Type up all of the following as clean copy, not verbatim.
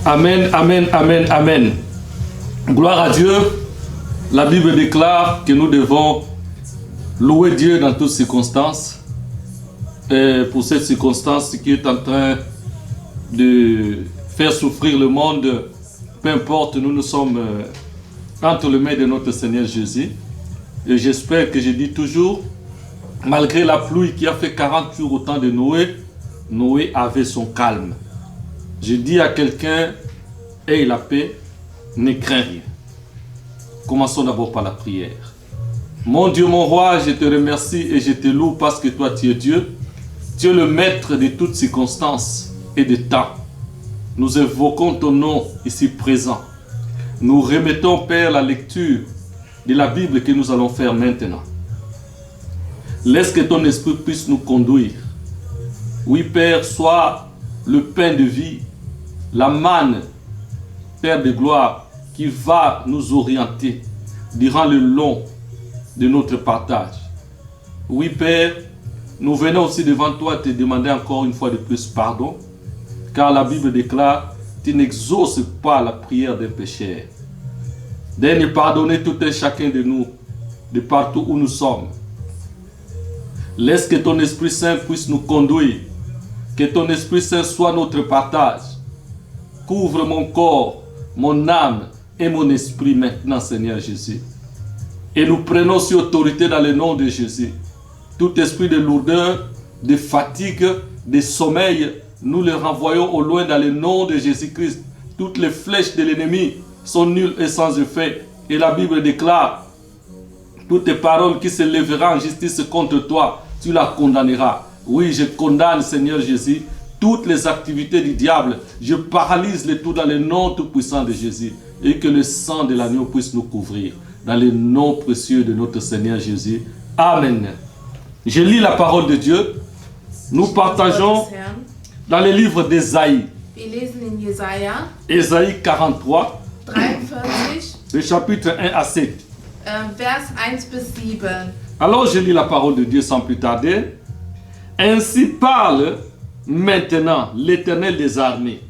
Amen, amen, amen, amen. Gloire à Dieu. La Bible déclare que nous devons louer Dieu dans toutes circonstances. Et pour cette circonstance qui est en train de faire souffrir le monde, peu importe, nous sommes entre les mains de notre Seigneur Jésus. Et j'espère que je dis toujours, malgré la pluie qui a fait 40 jours au temps de Noé, Noé avait son calme. Je dis à quelqu'un, aie la paix, ne crains rien. Commençons d'abord par la prière. Mon Dieu, mon roi, je te remercie et je te loue parce que toi tu es Dieu. Tu es le maître de toutes circonstances et de temps. Nous évoquons ton nom ici présent. Nous remettons, Père, la lecture de la Bible que nous allons faire maintenant. Laisse que ton esprit puisse nous conduire. Oui, Père, sois le pain de vie, la manne, Père de gloire, qui va nous orienter durant le long de notre partage. Oui, Père, nous venons aussi devant toi te demander encore une fois de plus pardon, car la Bible déclare, tu n'exauces pas la prière des pécheurs. Daigne pardonner tout un chacun de nous, de partout où nous sommes. Laisse que ton Esprit Saint puisse nous conduire, que ton Esprit Saint soit notre partage. Couvre mon corps, mon âme et mon esprit maintenant, Seigneur Jésus. Et nous prenons sur autorité dans le nom de Jésus. Tout esprit de lourdeur, de fatigue, de sommeil, nous le renvoyons au loin dans le nom de Jésus-Christ. Toutes les flèches de l'ennemi sont nulles et sans effet. Et la Bible déclare, toutes les paroles qui se lèveront en justice contre toi, tu la condamneras. Oui, je condamne, Seigneur Jésus, toutes les activités du diable. Je paralyse le tout dans le nom tout-puissant de Jésus. Et que le sang de l'agneau puisse nous couvrir. Dans le nom précieux de notre Seigneur Jésus. Amen. Je lis la parole de Dieu. Nous partageons dans le livre d'Ésaïe. Ésaïe 43. 43. Le chapitre 1 à 7. Vers 1 bis 7. Alors je lis la parole de Dieu sans plus tarder. Ainsi parle maintenant l'Éternel des armées,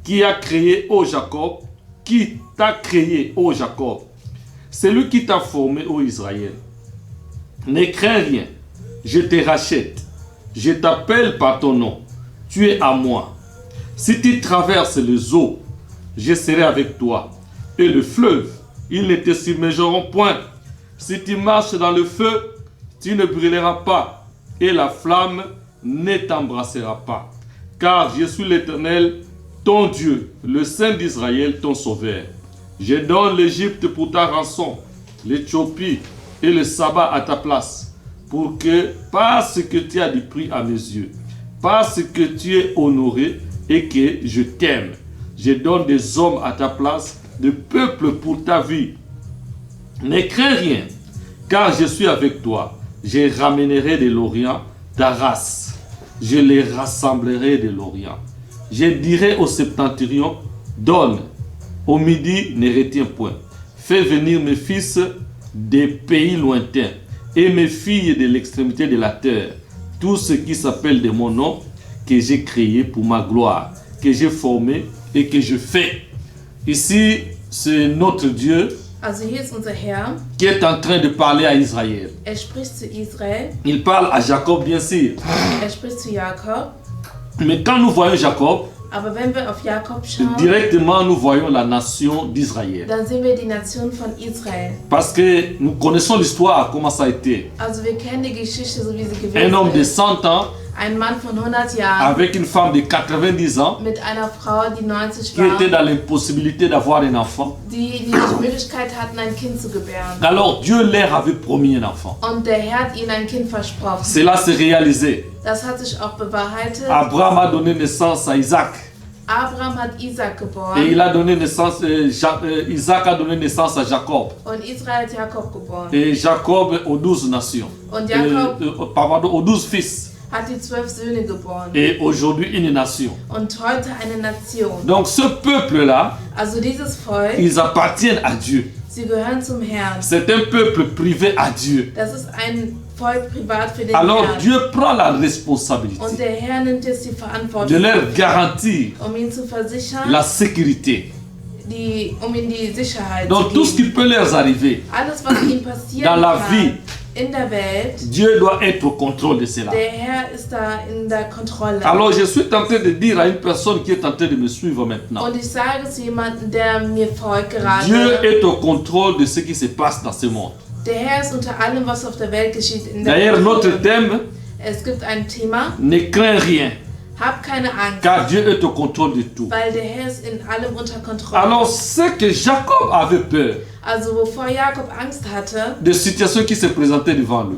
qui a créé, ô Jacob, qui t'a créé, ô Jacob, celui qui t'a formé, ô Israël. Ne crains rien, je te rachète, je t'appelle par ton nom, tu es à moi. Si tu traverses les eaux, je serai avec toi, et le fleuve, ils ne te submergeront point. Si tu marches dans le feu, tu ne brûleras pas, et la flamme ne t'embrassera pas. Car je suis l'Éternel, ton Dieu, le Saint d'Israël, ton Sauveur. Je donne l'Égypte pour ta rançon, l'Éthiopie et le sabbat à ta place, pour que, parce que tu as du prix à mes yeux, parce que tu es honoré et que je t'aime, je donne des hommes à ta place, des peuples pour ta vie. Ne crains rien, car je suis avec toi. Je ramènerai de l'Orient ta race. Je les rassemblerai de l'Orient. Je dirai au septentrion, donne. Au midi, ne retiens point. Fais venir mes fils des pays lointains et mes filles de l'extrémité de la terre. Tout ce qui s'appelle de mon nom, que j'ai créé pour ma gloire, que j'ai formé et que je fais. Ici, c'est notre Dieu. Also hier ist unser Herr. Qui est en train de parler à Israël. Spricht zu Israel. Il parle à Jacob, bien sûr. Spricht zu Jakob. Mais quand nous voyons Jacob, aber wenn wir auf Jakob schauen, directement nous voyons la nation d'Israël. Dann sehen wir die Nation von Israel. Parce que nous connaissons l'histoire, comment ça a été. Also wir kennen die Geschichte, so wie sie gewesen Un homme de ist. 100 ans, Ein Mann von 100 Jahren, avec une femme de 90 ans, mit einer Frau, die 90 qui était war, dans l'impossibilité d'avoir un enfant. die die Möglichkeit hatten, ein Kind zu gebären. Alors Dieu leur avait promis un enfant. Und der Herr hat ihnen ein Kind versprochen. Cela s'est réalisé. Das hat sich auch bewahrheitet. Abraham a donné naissance à Isaac. Abraham hat Isaac geboren. Et il a donné naissance, Isaac a donné naissance à Jacob. Und Israel hat Jakob geboren. Et Jacob aux 12 nations. Und Jakob Pardon, aux 12 fils. hat die 12 Söhne geboren. Et aujourd'hui une nation. Und heute eine Nation. Donc ce peuple-là, Also dieses Volk, ils appartiennent à Dieu. sie gehören zum Herrn. C'est un peuple privé à Dieu. Das ist ein Volk privat für den Alors Herrn. Dieu prend la Und responsabilité der Herr nimmt jetzt die de Verantwortung, leur garantir ihnen zu versichern, la sécurité. ihnen die Sicherheit Donc zu tout ce geben. qui peut leur arriver, Alles, was ihnen passieren dans la kann vie, in der Welt, Dieu doit être au contrôle de cela. der Herr ist da in der Kontrolle. Alors je suis en train de dire à une personne qui est en train de me suivre maintenant, Und ich sage zu jemandem, der mir folgt Dieu gerade, est au contrôle de ce qui se passe dans ce monde. der Herr ist unter allem, was auf der Welt geschieht, in der D'ailleurs, notre Kontrolle. thème, Es gibt ein Thema, ne crains rien, hab keine Angst, car Dieu est au contrôle de tout. weil der Herr ist in allem unter Kontrolle. Alors ce que Jacob avait peur, Also wovor Jakob Angst hatte, des situations qui se présentaient devant lui.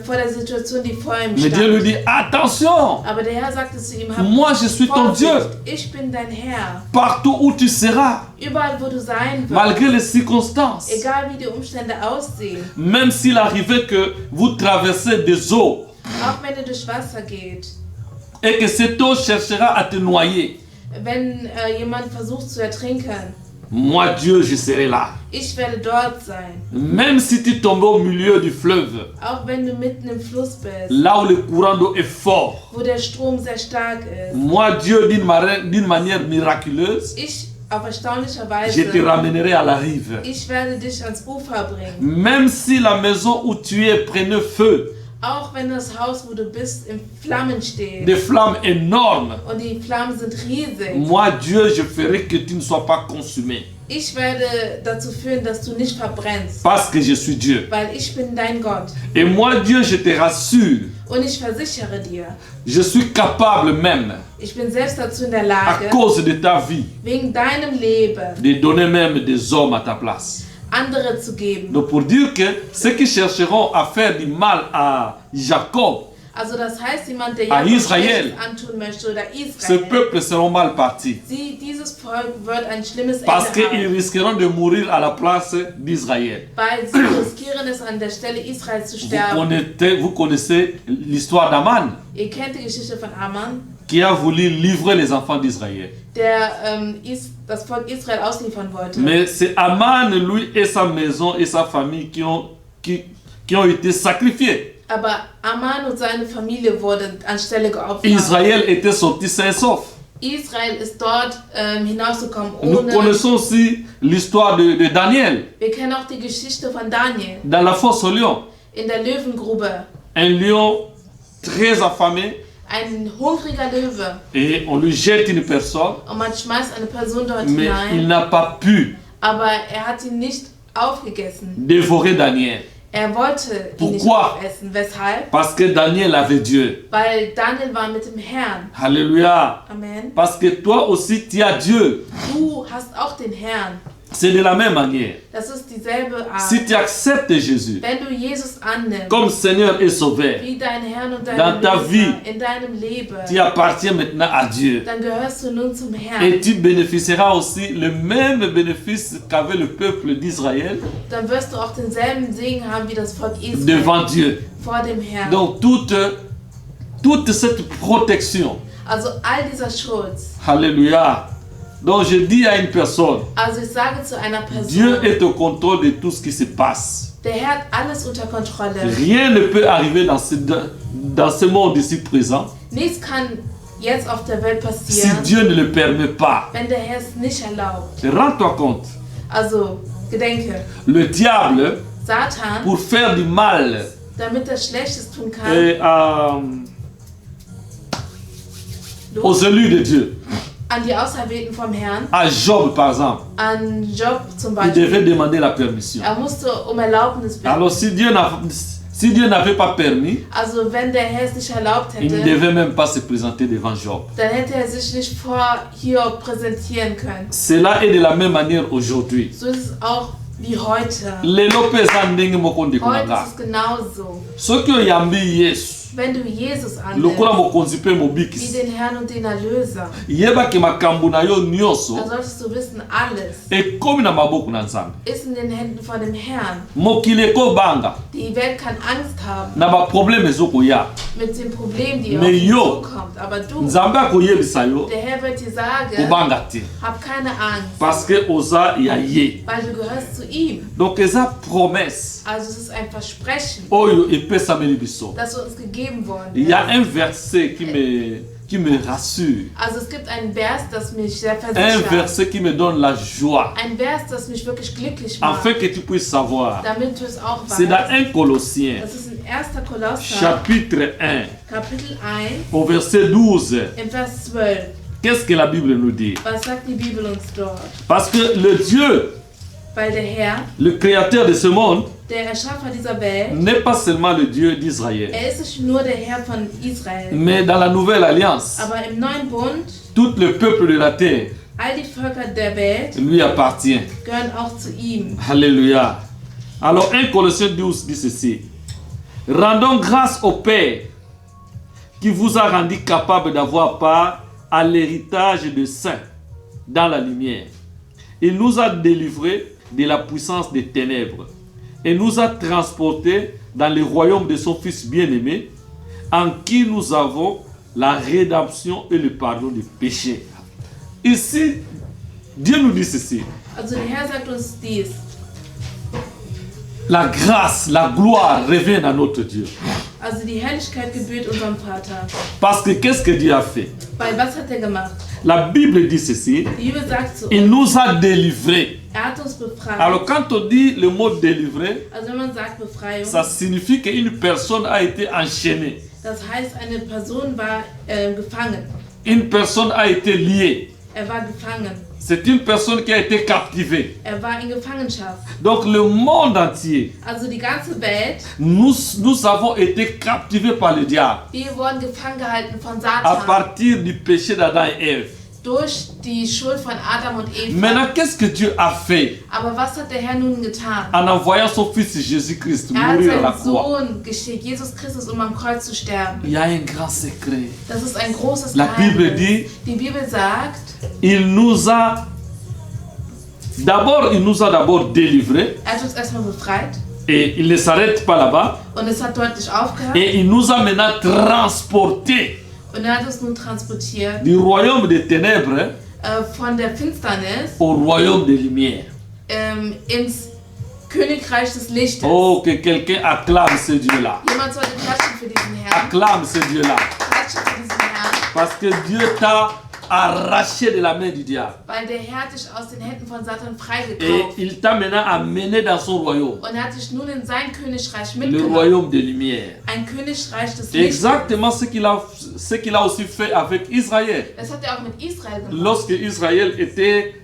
vor der Situation, die vor ihm Mais Dieu lui stand. dit, attention, Aber der Herr sagte zu ihm, hab moi je suis ton Dieu. Vorsicht, ich bin dein Herr. Partout où tu seras, Überall, wo du sein wirst, malgré les circonstances, egal wie die Umstände aussehen, même s'il arrivait que vous traversez des eaux auch wenn du durch Wasser gehst, et que cette eau cherchera à te noyer, wenn jemand versucht zu ertrinken, moi Dieu je serai là. ich werde dort sein. Même si tu tombes au milieu du fleuve, Auch wenn du mitten im Fluss bist, là où le courant d'eau est fort, wo der Strom sehr stark ist, moi Dieu d'une manière miraculeuse, ich auf erstaunliche je te Weise, ramènerai à la rive. ich werde dich ans Ufer bringen. Même si la maison où tu es prenait feu, Auch wenn das Haus, wo du bist, in Flammen steht des flammes énormes, und die Flammen sind riesig, moi Dieu je ferai que tu ne sois pas consumé, ich werde dazu führen, dass du nicht verbrennst, parce que je suis Dieu. weil ich bin dein Gott. Et moi Dieu je te rassure, Und ich versichere dir, je suis capable même, ich bin selbst dazu in der à Lage, cause de ta vie, wegen deinem Leben de donner même des hommes à ta place. andere zu geben. Donc pour dire que ceux qui chercheront à faire du mal à Jacob, Also das heißt, jemand, der à Jakob Israël, Schlechtes antun möchte oder ce Israel, peuple seront mal partis. dieses Volk wird ein schlimmes Parce Ende qu'ils haben, risqueront de mourir à la place d'Israël. weil sie riskieren es, an der Stelle Israels zu sterben. Vous connaissez l'histoire d'Aman, Ihr kennt die Geschichte von Aman, qui a voulu livrer les enfants d'Israël. der das Volk Israel ausliefern wollte. Mais c'est Aman, lui et sa maison et sa famille qui ont été sacrifiés. Aber Aman und seine Familie wurden anstelle geopfert. Israël était sorti sain et sauf. Israel ist dort hinausgekommen Nous ohne... connaissons aussi l'histoire de Daniel Wir kennen auch die Geschichte von Daniel dans la fosse au lion. in der Löwengrube. Un lion très affamé Ein hungriger Löwe. et on lui jette une personne, Und man schmeißt eine Person dort mais il hinein. n'a pas pu Aber er hat ihn nicht aufgegessen. dévorer Daniel. Er wollte ihn nicht Pourquoi? aufessen. Weshalb? Parce que Daniel avait Dieu. Weil Daniel war mit dem Herrn. Alléluia. Amen. Parce que toi aussi tu as Dieu. Du hast auch den Herrn. C'est de la même manière. Das ist dieselbe Art. Si tu acceptes Jésus Wenn du Jesus annimmst, comme Seigneur et Sauveur, wie dein Herrn und Dans dein ta Erlöser vie, in deinem Leben, tu appartiens maintenant à Dieu. dann gehörst du nun zum Herrn. Et tu bénéficieras aussi le même bénéfice qu'avait le peuple d'Israël Dann wirst du auch denselben Segen haben wie das Volk Israel devant Dieu. vor dem Herrn. Donc toute cette protection, Also all dieser Schutz. alléluia. Donc je dis à une personne, Also ich sage zu einer Dieu Person, est au contrôle de tout ce qui se passe. der Herr hat alles unter Kontrolle. Rien ne peut arriver dans ce monde ici présent Nichts kann jetzt auf der Welt si passieren, Dieu ne le permet pas. wenn der Herr es nicht erlaubt. Rends-toi compte, Also gedenke, le diable, Satan, pour faire du mal damit er Schlechtes tun kann, aux élus de Dieu, an die Auserwählten vom Herrn, à Job par exemple, an Job zum il devait Beispiel, demander la permission. er musste um Erlaubnis bitten. Alors si Dieu n'avait pas permis, Also wenn der Herr es nicht erlaubt il ne hätte, devait même pas se présenter devant Job. dann hätte er sich nicht vor Hiob präsentieren können. Cela est de la même manière aujourd'hui. So ist es auch wie heute. Lelo pesa ndenge moko Heute ndikonanga. ist es genauso. Soki oyambi Yesu, Wenn du Jesus lokola annimmst, mokonzi mpe wie mobikisi, den Herrn und den Erlöser, yebaki makambo na yo dann nyonso solltest du wissen, alles ekomi na maboko na Nzambe. ist in den Händen von dem Herrn. Mokili ekobanga Die Welt kann Angst haben na baprobleme ezokoya, mit dem Problem, die auf Mais dich yo, zukommt. Aber du, Nzambe akoyebisa yo der Herr wird dir sagen, kobanga te, hab keine Angst, parce que oza ya ye. weil du gehörst zu ihm. Donc eza promesse Also es ist ein Versprechen, oyo epesameli biso. das uns gegeben worden Il y a ist. un verset qui me rassure, Also es gibt einen Vers, das mich sehr un versichert. verset qui me donne la joie, Ein Vers, das mich wirklich glücklich macht, afin que tu puisses savoir. damit du es auch C'est dans weißt. 1 Colossiens, Das ist in 1. Kolosser, chapitre 1, Kapitel 1, au verset 12. im Vers 12. Qu'est-ce que la Bible nous dit? Was sagt die Bibel uns dort? Parce que le Dieu, Weil der Herr, le créateur de ce monde, der Erschaffer dieser Welt, n'est pas seulement le Dieu d'Israël, er ist nicht nur der Herr von Israel, mais dans la nouvelle alliance, aber im neuen Bund, tout le peuple de la terre all die Völker der Welt lui appartient. gehören auch zu ihm. Alléluia. Alors 1 Colossiens 12 dit ceci. Rendons grâce au Père qui vous a rendu capable d'avoir part à l'héritage des saints dans la lumière. Il nous a délivrés de la puissance des ténèbres et nous a transportés dans le royaume de son Fils bien-aimé, en qui nous avons la rédemption et le pardon des péchés. Ici, Dieu nous dit ceci. Also der Herr sagt uns dies. La grâce, la gloire reviennent à notre Dieu. Also die Herrlichkeit gebührt unserem Vater. Parce que qu'est-ce que Dieu a fait? Weil was hat er gemacht? La Bible dit ceci. Die Bibel sagt zu Il uns, nous a délivrés. er hat uns befreit. Alors quand on dit le mot délivré, Also wenn man sagt Befreiung, ça signifie qu'une personne a été enchaînée. das heißt, eine Person war gefangen. Une personne a été liée. Er war gefangen. C'est une personne qui a été captivée. Er war in Gefangenschaft. Donc le monde entier, Also die ganze Welt, nous avons été captivés par le diable wir wurden gefangen gehalten von à Satan partir du péché d'Adam et Ève. durch die Schuld von Adam und Eva. Maintenant, qu'est-ce que Dieu a fait Aber was hat der Herr nun getan? en envoyant son fils Jésus-Christ Er hat mourir à la seinen croix? Sohn geschickt, Jesus Christus, um am Kreuz zu sterben. Il y a un grand secret. Das ist ein großes La Bible Geheimnis. dit, Die Bibel sagt, il nous a d'abord délivrés, er hat uns erstmal befreit et il ne s'arrête pas là-bas, und es hat deutlich aufgehört et il nous a maintenant transportés und er hat uns nun transportiert du royaume des ténèbres von der Finsternis au royaume des lumières. ins Königreich des Lichtes. Oh, que quelqu'un acclame ce Dieu-là. Jemand sollte klatschen für diesen Herrn. Acclame ce Dieu-là. Klatschen für diesen Herrn, Parce que Dieu t'a arraché de la main du diable. weil der Herr dich aus den Händen von Satan Et freigekauft il t'a maintenant amené dans son royaume, und er hat dich nun in sein Königreich le mitgenommen. royaume des lumières. Ein Königreich des Lichtes. Exactement ce qu'il a aussi fait avec Israël. Das hat er auch mit Israel gemacht. Lorsque Israël était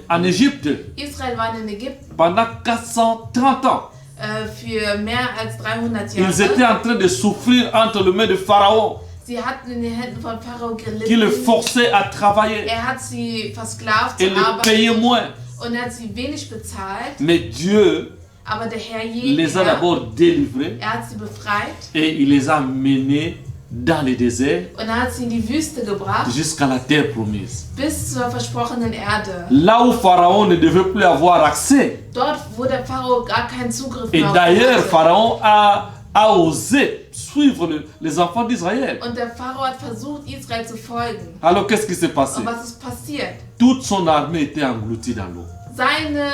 en Égypte Israel war in Ägypten pendant 430 ans, für mehr als 300 ils étaient Jahre. en train de souffrir entre les mains de Pharaon, Sie hatten in den Händen von Pharao qui les gelitten. forçait à travailler Er hat sie versklavt et zu les payait arbeiten moins. und er hat sie wenig bezahlt. Mais Dieu Aber der Herr les a Herr, d'abord délivrés er hat sie befreit et il les a menés dans le désert und er hat sie in die Wüste gebracht jusqu'à la terre promise. bis zur versprochenen Erde. Là où Pharaon ne devait plus avoir accès. Dort, wo der Pharao gar keinen Zugriff Et mehr auf d'ailleurs, hatte. Pharaon a osé suivre les enfants d'Israël. Und der Pharao hat versucht, Israel zu folgen. Alors qu'est-ce qui s'est passé? Und was ist passiert? Toute son armée était engloutie dans l'eau. Seine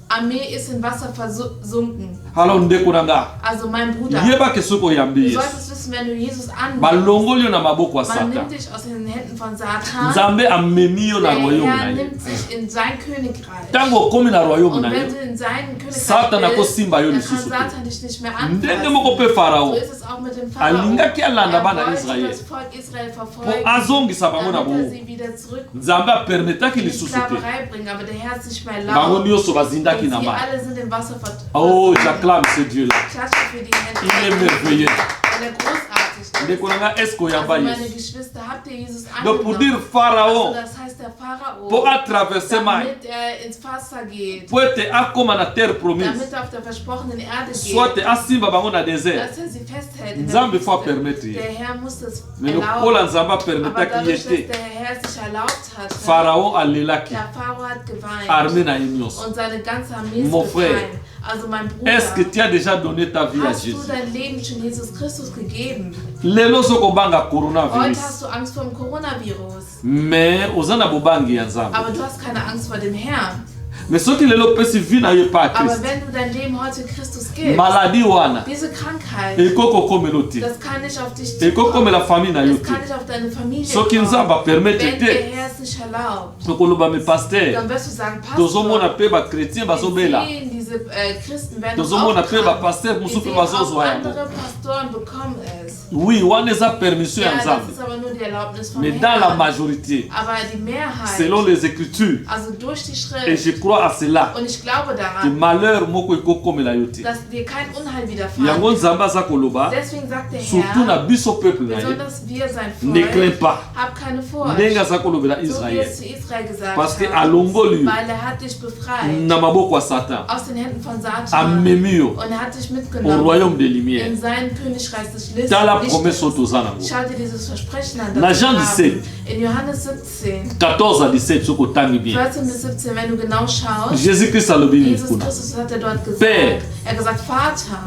Armee ist in Wasser versunken. Alors ndeko nanga, Also mein Bruder, yeba ke soko yambi du Yesu. solltest wissen, wenn du Jesus annimmst, Balongoli yo na maboko ya man Satan. nimmt dich aus den Händen von Satan. Nzambe amemi yo na Der royaume Herr na ye. nimmt sich in sein Königreich. Tango okomi na royaume Und na wenn du ye, in sein Königreich Satan bist, akosimba yo dann kann lisusu te. Satan dich nicht mehr Ndenge moko anfassen. mpe So Pharaon ist es auch mit dem Pharao. alingaki alanda Er bana wollte Israel das Volk Israel po verfolgen, azongisa bango na damit er bomo. sie wieder zurück Nzambe apermetaki in die lisusu te. Sklaverei bringen. Aber der Herr hat sich mehr Bango laut. nyonso bazindaki Und na sie mai. alle sind im Wasser Oh, j'acclame ce Dieu-là. Klatsche für die Il est Hände. merveilleux. Weil er großartig ist. Ndeko nanga, est-ce que Also yamba meine Yesu? Geschwister, habt ihr Jesus Donc pour dire angenommen? Pharaon, Also das heißt, der Pharao, pour traverser mai, damit er ins Wasser geht, pour être akoma na terre promise, damit er auf der versprochenen Erde soit geht, asimba bango na désert. dass er sie festhält in der Nzambe faut Wüste. permettre. Der Herr muss es Mais le erlauben. kola nzamba Aber permettra qu'il dadurch, dass était. der Herr sich erlaubt hat, Pharaon alelaki, der Pharao hat geweint armé na nyonso. und seine ganze Armee ist Mon frère, befreit. Also mein Bruder, est-ce que tu as déjà donné ta vie à hast du Jésus? dein Leben schon Jesus Christus gegeben? Lelo soko banga Heute coronavirus, hast du Angst vor dem Coronavirus, mais ozana bobangi ya nzambe. aber du hast keine Angst vor dem Herrn. Mais soki lelo pesi vie na yo pa Aber Christ, wenn du dein Leben heute Christus gibst, maladie wana, diese Krankheit, ekoko komelo te, das kann nicht auf dich ekoko zukommen. komela famille na yo Das kann te. nicht auf deine Familie Soki kommen. nzamba permettre Wenn der te, Herr es nicht erlaubt, okoloba me pasteur, dann wirst du sagen, tozomona Pastor, pe ba chrétien wir bazobela, sehen, diese Christen werden tozomona pe ba aufkrank. pasteur Wir musu pe sehen, auch bazozwa yango. andere Pastoren bekommen es. Oui, wana eza permission Ja, ya das nzambe. ist aber nur die Erlaubnis von Mais dans la Herrn. majorité, Aber die Mehrheit, selon les Écritures, also durch die et Schrift, je crois à cela, und ich glaube que daran, malheur moko ekokomela yo te. dass dir kein Unheil widerfahren Yango wird. nzambe aza koloba, Deswegen sagt der surtout na Herr, biso peuple na ye, besonders wir sein ne crains Volk, pas. hab keine Furcht. Ndenge aza kolobela So wie Israël, es zu Israel gesagt parce que hat, alongoli yo weil er hat dich befreit na maboko ya Satan, aus den Händen von Satan amemi yo und er hat dich au mitgenommen royaume de in lumière. sein Königreich des Lichtes. Tala promesse oyo toza nango. Schau dir dieses Versprechen an. Na das wir Jean haben. 17. In Johannes 17, 14 à 17 soki otangi bien. 14 bis 17, wenn du genau schaust, Jésus-Christ alobi nini Jesus kuna? Christus hat er dort gesagt. Père. Er hat gesagt, Vater,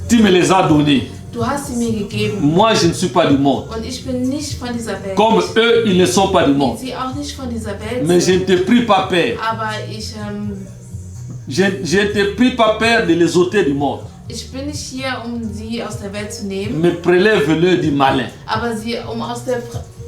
Tu me les as donnés. du hast sie mir gegeben Moi, je ne suis pas du monde. und ich bin nicht von dieser Welt. Comme eux, ils ne sont pas du Wie monde. sie auch nicht von dieser Welt Mais je ne sind. te prie pas, Père. Aber ich Je ne te prie pas, Père, de les ôter du monde. Ich bin nicht hier, um sie aus der Welt zu nehmen, Mais prélève-le du malin. aber sie, um aus der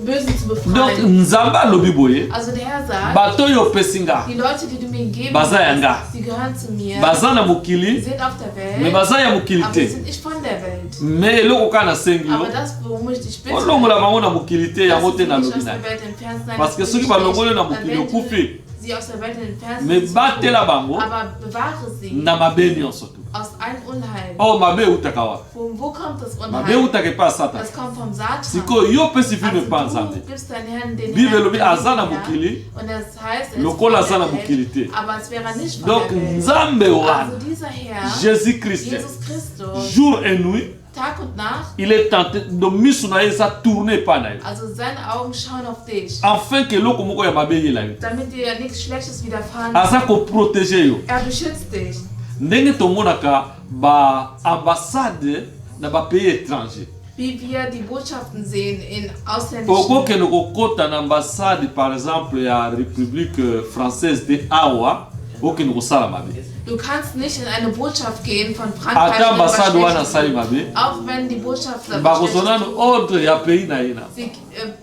Bösen zu Donc, befreien. Nzamba alobi boye. Also der Herr sagt, Bato oyo opesi nga. die Leute, die du mir gegeben Baza yanga. hast, sie gehören zu mir, Baza na sie mokili. sind auf der Mais Welt, baza ya mokili aber sie te. sind nicht von der Welt. Mais eloko kaka nasengi yo. Aber das, worum ich dich bitte, olongola bango na mokili te, yango dass te sie nicht nalobi aus na der ye. Welt entfernt sein, Parce que das will soki ich balongoli nicht. na Weil mokili wenn du okufi, sie aus der Welt entfernt mais sind, batela bango aber bewahre sie na mabe nyonso tu. aus allen Unheil. Oh, mabe eutaka wapi? Wo kommt das Mabe Unheil? eutaka epai ya Satan. Das kommt vom Satan. Sikoyo yo opesi vino Also epai ya du Nzambe. gibst deinen Herrn den Bible Herrn, elobi den aza na Herrn, mokili, und das heißt, er ist lokola von aza na der mokili Welt, te. aber es wäre nicht von Donc der Welt. Nzambe wana, Also dieser Herr, Jésus Christ, Jesus Christus, jour et nuit, Tag und Nacht, il est tenté de miso na ye eza tourné epai na yo. also seine Augen schauen auf dich, Afin que eloko moko ya mabe eyela yo. damit dir nichts Schlechtes widerfahren Aza kann. koprotege yo. Er beschützt dich. Ndenge tomonaka baambassade na bapays étranger. Wie wir die Botschaften sehen in ausländischen. okokende kokota na ambassade par exemple ya république française de awa okende kosala mabe. Du kannst nicht in eine Botschaft gehen von Frankreich, Ata ambassade und wana was asali Schlechtes mabe, tun. Auch wenn die Botschafter bakozwa nano tun. ordre ya pays na ye na Sie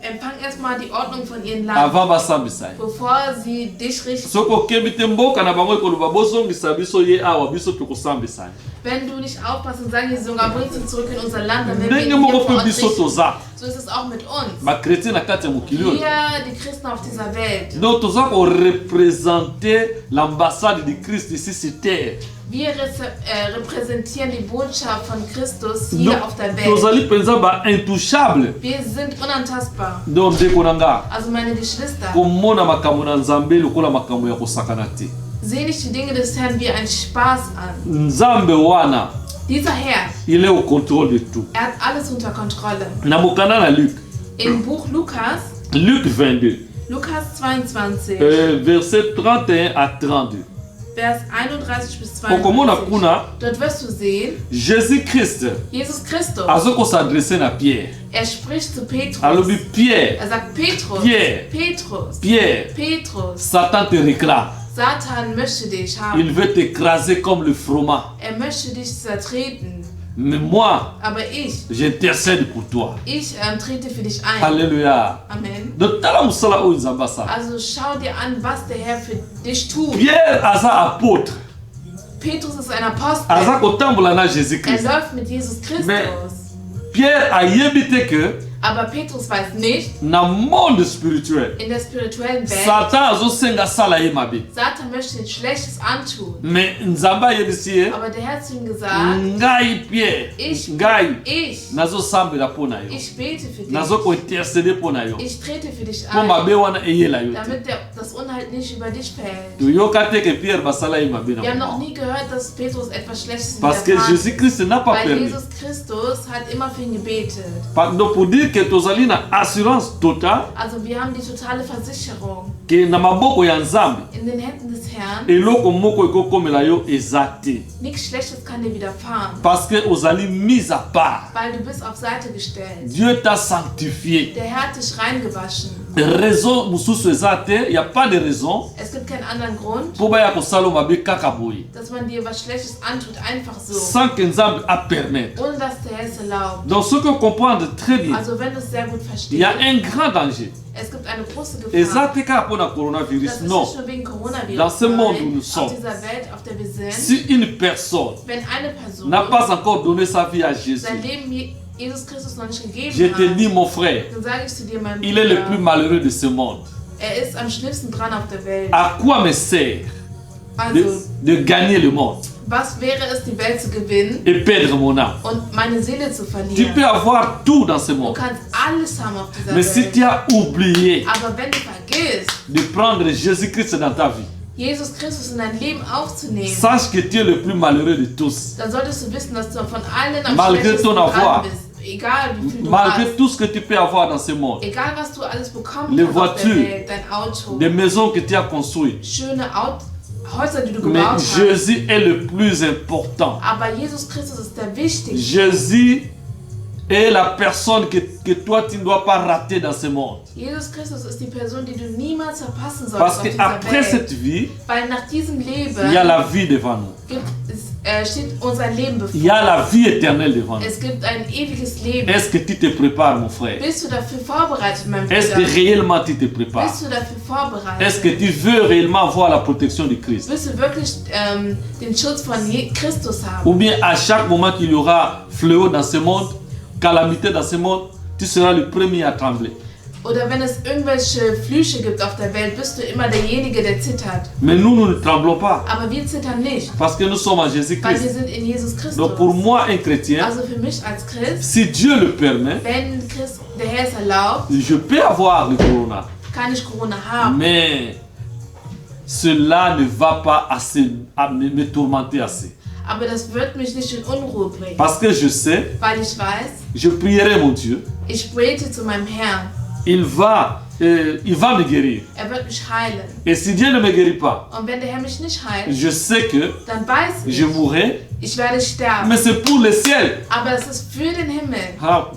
empfangen erstmal die Ordnung von ihrem Land, avant basambisa ye. bevor sie dich richten. soki okembi te mboka na bango ekoloba bozongisa biso ye awa biso tokosambisa ye. Wenn du nicht aufpasst und sagen, sogar bringt sie zurück in unser Land, dann werden wir ndenge ihn moko hier vor mpe Ort biso richten. toza So ist es auch mit uns. bakretien na kati ya mokili oyo. Wir, die Christen auf dieser Welt, donc toza korepresente l'ambassade du Christ ici sur terre. wir repräsentieren die Botschaft von Christus hier auf der Welt. tozali mpenza baintouchable. Wir sind unantastbar. donc ndeko na nga Also meine Geschwister, komona makambo na nzambe lokola makambo ya kosakana te. sehe nicht die Dinge des Herrn wie ein Spaß an. Nzambe wana, Dieser Herr, il est au contrôle de tout. er hat alles unter Kontrolle. Na mokanda na Luc, Im Buch Lukas, Luc 22, Lukas 22, verset 31 à 32. Vers 31 bis okomona 32. kuna Dort wirst du sehen, Jésus-Christ Jesus Christus, azoko s'adresser na Pierre. er spricht zu Petrus. Alobi Pierre, Er sagt, Petrus, Pierre. Petrus, Pierre, Petrus, Satan te réclame. Satan möchte dich haben. Il veut t'écraser comme le froment. Er möchte dich zertreten. Mais moi, Aber j'intercède pour toi. ich trete für dich ein. Alléluia. Amen. Donc tala musala oyo Nzambe asala. Also schau dir an, was der Herr für dich tut. Pierre aza apôtre. Petrus ist ein Apostel. Aza kotambola na Er Jésus-Christ. läuft mit Jesus Christus. Mais Pierre ayebi te que Aber Petrus weiß nicht, na monde spirituel in der spirituellen Welt, Satan azosenga sala ye mabe. Satan möchte ihn Schlechtes antun. Mais nzambe ayebisi ye Aber der Herr hat zu ihm gesagt, ngai Pierre ich ngai nazosambela mpo na yo bete für dich. nazokointercede mpo na yo Ich trete für dich mpo ein, mabe wana eyela yo te. damit das Unheil nicht über dich fällt. toyoka te ke Pierre basala ye mabe na Wir haben noch moko. nie gehört, dass Petrus etwas Schlechtes Parce que widerfahren ist. Jésus-Christ n'a pas Weil permis. Jesus Christus hat immer für ihn gebetet. Donc pour dire que tozali na assurance totale Also wir haben die totale Versicherung ke na maboko ya nzambe in den Händen des Herrn. eloko moko ekokomela yo eza te. Nichts Schlechtes kann dir widerfahren, Parce que ozali mis à part. weil du bist auf Seite gestellt. Dieu t'a sanctifié. Der Herr hat dich reingewaschen. Raison mosusu eza te, y a pas de raison Es gibt keinen anderen Grund, mpo baya kosala mabe kaka boye dass man dir was Schlechtes antut, einfach so, sans que nzambe apermettre. ohne dass der Herr es erlaubt. Donc ce que comprendre très bien, Also wenn du es sehr gut il y a verstehst, un grand danger. es gibt eine große Eza Gefahr. te kaka mpona Das coronavirus, ist non. nicht nur wegen Coronavirus, Dans ce monde où nous auf sommes, dieser Welt, auf der wir sind, si une personne wenn eine Person n'a pas encore donné sa vie à Jésus, sein Leben Jesus Christus noch nicht gegeben je te dis hat, mon frère, dann sage ich zu dir, mein il est le plus Bruder, malheureux de ce monde. er ist am schlimmsten dran auf der Welt. À quoi me sert Also, de gagner le monde was wäre es, die Welt zu gewinnen et perdre mon âme? und meine Seele zu Tu verlieren? peux avoir tout dans ce Du monde, kannst alles haben auf dieser mais si Welt. tu as oublié Aber wenn du vergisst, de prendre Jésus-Christ dans ta vie, Jesus Christus in dein Leben aufzunehmen, sache que tu es le plus malheureux de tous. dann solltest du wissen, dass du von allen am Malgré schlechtesten ton avoir, dran bist. Egal wie viel du Malgré hast. tout ce que tu peux avoir dans ce monde, Egal was du alles bekommen Les kannst auf der voitures, Welt, dein Auto, des maisons que tu as construites, schöne Häuser, die du mais gebaut hast. Jésus est le plus important. Aber Jesus Christus ist der Wichtigste. Jésus est la personne que toi tu ne dois pas rater dans ce monde. Jesus Christus ist die Person, die du niemals verpassen solltest Parce auf dieser qu'après Welt. cette vie, Weil nach diesem Leben il y a la vie devant nous. steht unser Leben Il y a bevor. la vie éternelle devant nous. Es gibt ein ewiges Leben. Est-ce que tu te prépares, mon frère? Bist du dafür vorbereitet, mein Est-ce Bruder? que réellement tu te prépares? Bist du dafür vorbereitet? Est-ce que tu veux réellement voir la protection de Christ? Willst du wirklich den Schutz von Christus haben? Ou bien à chaque moment qu'il y aura fléau dans ce monde, calamité dans ce monde, tu seras le premier à trembler. Oder wenn es irgendwelche Flüche gibt auf der Welt, bist du immer derjenige, der zittert. Mais nous ne tremblons pas Aber wir zittern nicht, parce que nous sommes en weil wir Jésus-Christ. sind in Jesus Christus. Donc pour moi, un chrétien, Also für mich als Christ, si Dieu le permet, wenn der Herr es erlaubt, je peux avoir le corona. kann ich Corona haben. Mais cela ne va pas assez me tourmenter assez. Aber das wird mich nicht in Unruhe bringen, Parce que je sais, weil ich weiß, je prierai mon Dieu, ich bete zu meinem Herrn. il va me guérir. Er wird mich heilen. Et si Dieu ne me guérit pas, Und wenn der Herr mich nicht heilt, je sais que dann weiß ich, je mourrai, ich werde sterben. mais c'est pour le ciel. Aber es ist für den Himmel. Ah,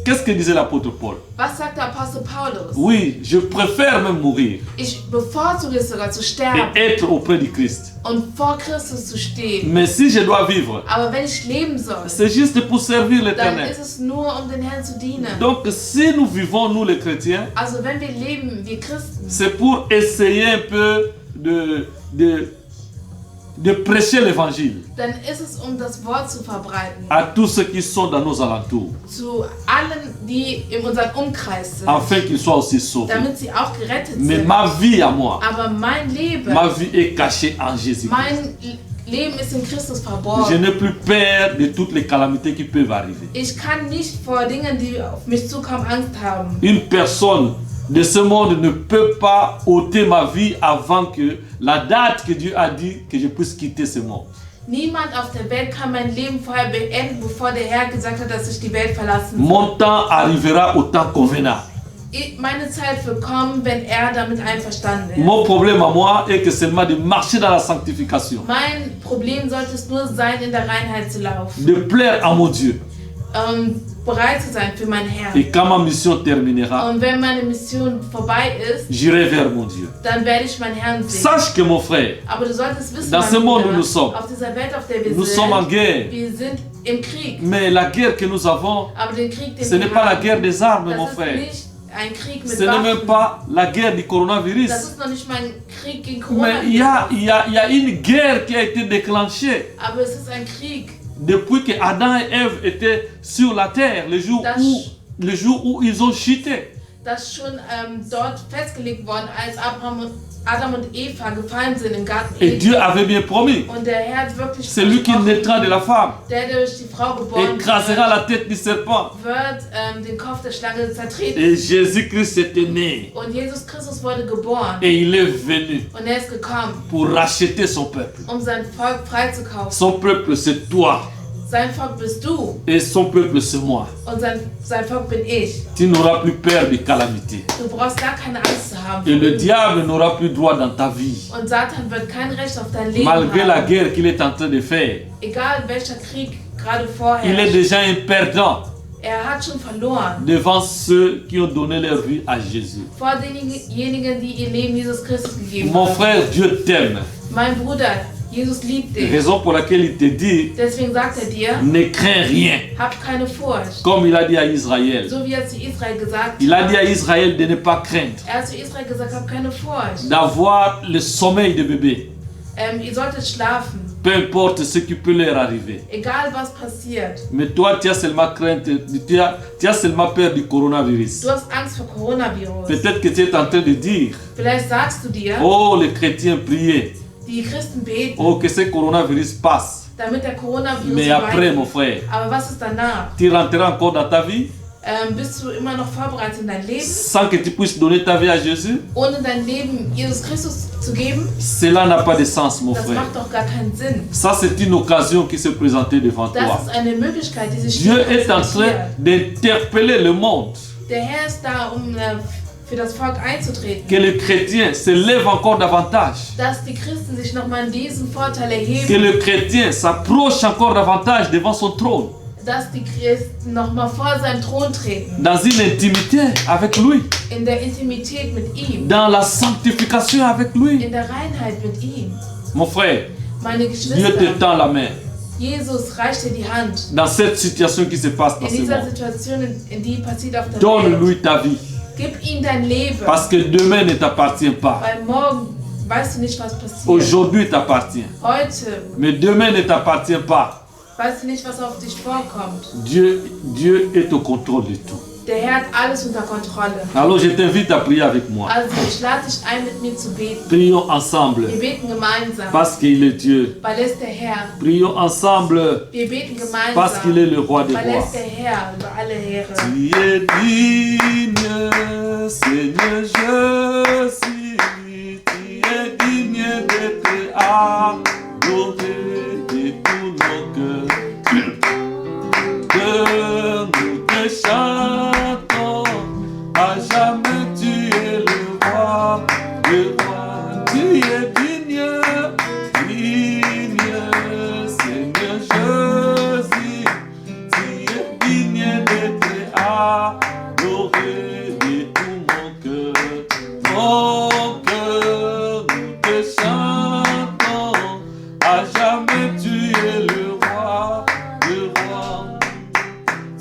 qu'est-ce que disait l'apôtre Paul? Was sagt der Apostel Paulus? Oui, je préfère même mourir Ich bevorzuge es sogar zu sterben et être auprès du Christ. und vor Christus zu stehen. Mais si je dois vivre, Aber wenn ich leben soll, c'est juste pour servir dann l'Éternel. ist es nur, um den Herrn zu dienen. Donc si nous vivons, nous les chrétiens, Also wenn wir leben, wir Christen, c'est pour essayer un peu de prêcher l'évangile dann ist es, um das Wort zu verbreiten. à tous ceux qui sont dans nos alentours, Zu allen, die in unserem Umkreis sind. afin qu'ils soient aussi sauvés. Damit sie auch gerettet Mais sind. ma vie à moi, Aber mein Leben, ma vie est cachée en Jésus. mein Leben ist in Christus Je verborgen. n'ai plus peur de toutes les calamités qui peuvent arriver. Ich kann nicht vor Dingen, die auf mich zukommen, Angst haben. Une personne de ce monde ne peut pas ôter ma vie avant que la date que Dieu a dit que je puisse quitter ce monde. Niemand auf der Welt kann mein Leben vorher beenden, bevor der Herr gesagt hat, dass ich die Welt verlassen soll. Mon temps arrivera au temps convenable. Meine Zeit wird kommen, wenn er damit einverstanden ist. Mon problème à moi est que seulement de marcher dans la sanctification, Mein Problem sollte es nur sein, in der Reinheit zu laufen. de plaire à mon Dieu. Bereit zu sein für meinen Herrn. Et quand ma mission terminera, Und wenn meine Mission vorbei ist, j'irai vers mon Dieu. dann werde ich meinen Herrn sehen. Sache que mon frère, Aber du solltest wissen, Dans mein ce monde Bruder, où nous sommes, auf dieser Welt, auf der wir nous sommes en sind, guerre. wir sind im Krieg. Mais la guerre que nous avons, Aber den Krieg, den ce wir n'est pas la haben, guerre des armes, mon das ist frère. nicht ein Krieg mit Ce n'est même Waffen. pas la guerre du coronavirus. Das ist noch nicht mal ein Krieg gegen Mais Corona. il y a une guerre qui a été déclenchée Aber es ist ein Krieg, depuis que Adam et Ève étaient sur la terre, le jour das, où le jour où ils ont chuté. Das schon dort festgelegt worden, als Adam und Eva gefallen sind im Garten Et Eden. Dieu avait bien promis. Und der Herr hat wirklich C'est lui qui versprochen, naîtra de la femme, der durch die Frau geboren écrasera la tête du serpent. wird den Kopf der Schlange zertreten. Et Jésus-Christ était né. Und Jesus Christus wurde geboren. Et il est venu Und er ist gekommen, pour racheter son peuple. um sein Volk freizukaufen. Son peuple, c'est toi. Sein Volk bist du Et son peuple, c'est moi. und sein Volk bin ich. Tu n'auras plus peur de calamité. Du brauchst gar keine Angst zu haben. Et le diable n'aura plus droit dans ta vie. Und Satan wird kein Recht auf dein Leben Malgré la haben. guerre qu'il est en train de faire. Egal welcher Krieg gerade Il est vorherrscht. déjà un perdant Er hat schon verloren. devant ceux qui ont donné leur vie à Jésus. Vor denjenigen, die ihr Leben Jesus Christus gegeben Mon haben. frère, Dieu t'aime. Mein Bruder, Jesus liebt dich. Raison pour laquelle il te dit, Deswegen sagt er dir, ne crains rien. hab keine Furcht. Comme il a dit à Israël. So wie er zu Israel gesagt Il a hat. dit à Israël de ne pas craindre, Er hat zu Israel gesagt, hab keine Furcht. d'avoir le sommeil de bébé. Ihr solltet schlafen. Peu importe ce qui peut leur arriver. Egal was passiert. Mais toi, tu as seulement crainte, tu as seulement peur du coronavirus. Du hast Angst vor Coronavirus. Peut-être que tu es en train de dire, Vielleicht sagst du dir, oh, les chrétiens priaient, die Christen beten, oh, que ce coronavirus passe. damit der Coronavirus Mais après, mon vorbeigeht. frère, Aber was ist danach? tu rentreras encore dans ta vie Bist du immer noch vorbereitet in dein Leben, sans que tu puisses donner ta vie à Jésus? ohne dein Leben Jesus Christus zu geben? Cela n'a pas de sens, mon Das frère. macht doch gar keinen Sinn. Ça, c'est une occasion qui se présentait devant Das toi. ist eine Möglichkeit, die sich Dieu dir est en präsentiert. train d'interpeller le monde. Der Herr ist da, um für das Volk einzutreten. Que les chrétiens se lèvent encore davantage. Dass die Christen sich nochmal in diesen Vorteil Que erheben. le chrétien s'approche encore davantage devant son trône. Dass die Christen nochmal vor seinen Thron treten. Dans une intimité avec lui. In der Intimität mit ihm. Dans la sanctification avec lui. In der Reinheit mit ihm. Mon frère, Meine Dieu te Geschwister, tend la main. Jesus reicht dir die Hand. Dans cette situation qui se passe dans In ce dieser monde. Situation, in die passiert auf der Welt. Donne-lui ta vie. Gib ihm dein Leben. Parce que demain ne t'appartient pas. Weil morgen weißt du nicht, was passiert. Aujourd'hui t'appartient. Heute Mais demain ne t'appartient pas. weißt du nicht, was auf dich vorkommt. Dieu est au contrôle de tout. Der Herr hat alles unter Kontrolle. Alors je t'invite à prier avec moi. Also ich lade dich ein, mit mir zu beten. Prions ensemble. Wir beten gemeinsam, Parce qu'il est Dieu. weil er ist der Herr. Prions ensemble. Wir beten Parce qu'il est gemeinsam, le roi des weil er rois. ist der Herr über alle Heere. Tu es digne, Seigneur Jésus. Tu es digne d'être adoré de tous nos cœurs. Que nous te chantons, à jamais tu es le roi, le roi. Tu es digne, digne, Seigneur Jésus. Tu es digne d'être adoré de tout mon cœur. Mon cœur, nous te chantons, à jamais tu es le roi, le roi.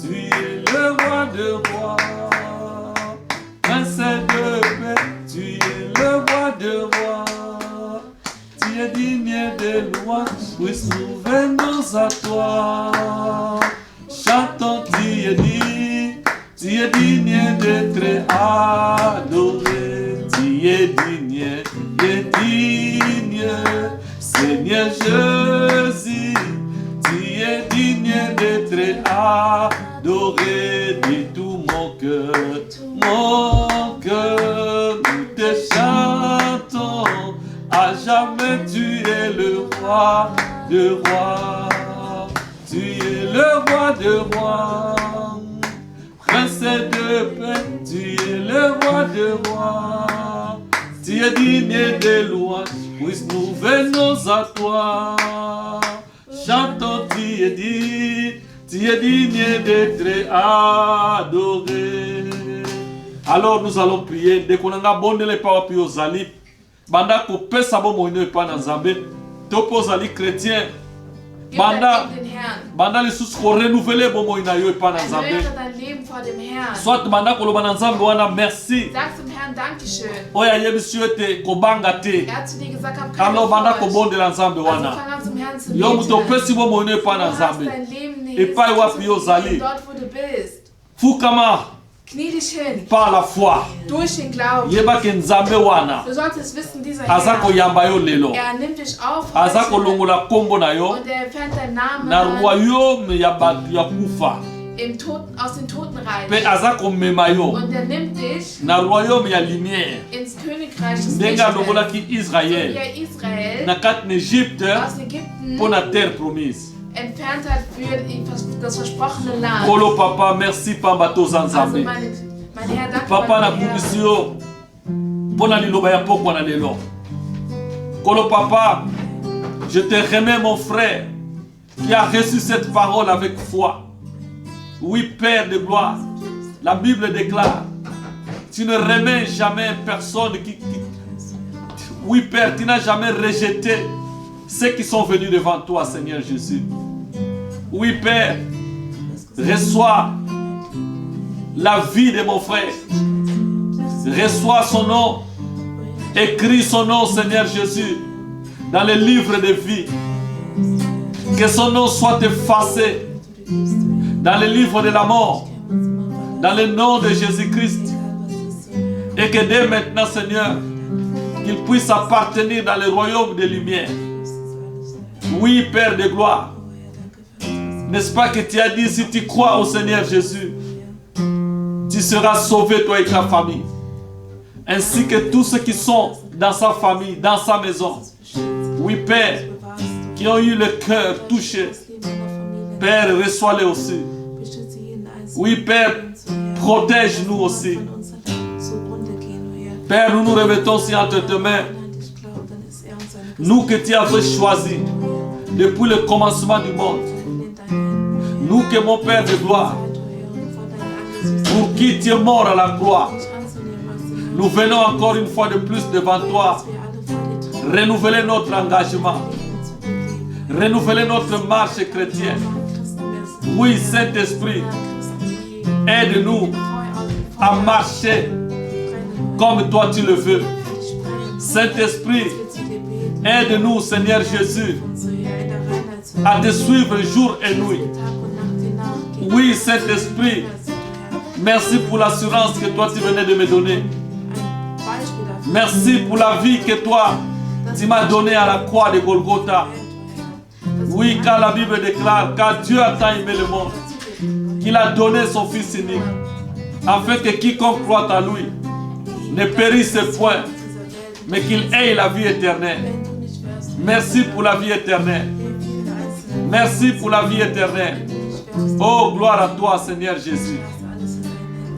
Tu es le roi de rois, prince de paix, tu es le roi de rois. Tu es digne de louanges, puisque nous venons à toi. Chantons, tu es digne d'être adoré. Tu es digne, Seigneur Jésus. Tu es digne d'être adoré de tout mon cœur. Mon cœur, nous te chantons. À jamais tu es le roi de rois. Tu es le roi de rois. Prince de paix, tu es le roi de rois. Tu es digne de louanges, puisque nous venons à toi. Chantons, tu es digne d'être adoré. Alors nous allons prier. Dès qu'on a abonné les paroles puis aux alliés, banda ko pesa bo moino e pa na Nzambe, topo ozali chrétien. Gib dein Leben den Herrn. Banda lisusu ko renouveler bo moino yo e pa na Nzambe. Erneuere dein Leben vor dem Herrn. Soit banda ko loba na Nzambe wana merci. Sag zum Herrn Dankeschön. Oya yebisi yo ete kobanga te. Er hat zu dir gesagt, hab keine Alors banda ko Furcht. bondela Nzambe Also wana. fang an zum Herrn zu Yo muto beten. pesi bo moino e pa Du na hast Nzambe. dein Leben Epai wapi Jesus ozali. dort, wo du bist. Fukama Knie dich hin. par la foi. Durch den Glauben. Yeba ke nzambe wana. Du solltest wissen, dieser Azako Herr, yamba yo lelo. er nimmt dich auf Azako heute longola kombo na yo. und er entfernt deinen Namen Na royaume ya batu ya kufa. aus dem Totenreich. Pe azako mema yo. Und er nimmt dich Na royaume ya lumière. ins Königreich des Ndenga Lichtes. longola ki So wie Israël. er Israel Na kati na Egypte aus Ägypten pour la terre promise. entfernt hat für das versprochene Land. Kolo papa merci pamba toza Also nzambe. mein Herr, danke Papa na mein Herr. kumisi yo mpona liloba ya pokwa na lelo. Kolo papa, je te remets mon frère qui a reçu cette parole avec foi. Oui, Père de gloire, la Bible déclare, tu ne remets jamais personne Oui, Père, tu n'as jamais rejeté ceux qui sont venus devant toi, Seigneur Jésus. Oui, Père, reçois la vie de mon frère. Reçois son nom. Écris son nom, Seigneur Jésus, dans le livre de vie. Que son nom soit effacé dans le livre de la mort. Dans le nom de Jésus-Christ. Et que dès maintenant, Seigneur, qu'il puisse appartenir dans le royaume des lumières. Oui, Père de gloire. N'est-ce pas que tu as dit, si tu crois au Seigneur Jésus, tu seras sauvé, toi et ta famille. Ainsi que tous ceux qui sont dans sa famille, dans sa maison. Oui, Père, qui ont eu le cœur touché. Père, reçois-les aussi. Oui, Père, protège-nous aussi. Père, nous nous remettons aussi entre tes mains. Nous que tu avais choisis depuis le commencement du monde. Nous que mon Père de gloire, pour qui tu es mort à la croix, nous venons encore une fois de plus devant toi, renouveler notre engagement, renouveler notre marche chrétienne. Oui, Saint-Esprit, aide-nous à marcher comme toi tu le veux. Saint-Esprit, aide-nous, Seigneur Jésus, à te suivre jour et nuit. Oui, Saint-Esprit, merci pour l'assurance que toi tu venais de me donner. Merci pour la vie que toi tu m'as donnée à la croix de Golgotha. Oui, car la Bible déclare, car Dieu a tant aimé le monde, qu'il a donné son Fils unique, afin que quiconque croit à lui ne périsse point, mais qu'il ait la vie éternelle. Merci pour la vie éternelle. Merci pour la vie éternelle. Oh, gloire à toi, Seigneur Jésus.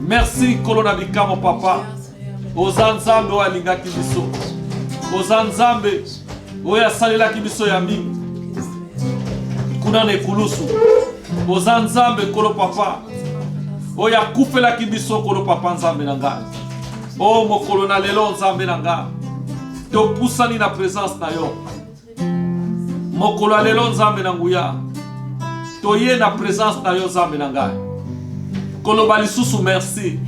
Merci, Kolonabika, mon papa. Ozanzambe o alingaki biso. Ozanzambe o yasalelaki biso ya mingi. Kuna na ekulusu. Ozanzambe kolo papa. O yakufelaki biso kolo papa nzambe na ngai. O mokolo na lelo nzambe na ngai. Topusani na présence na yo. Mokolo na lelo nzambe na nguya. Toye na présence na yo nzambe na ngai. Koloba lisusu merci.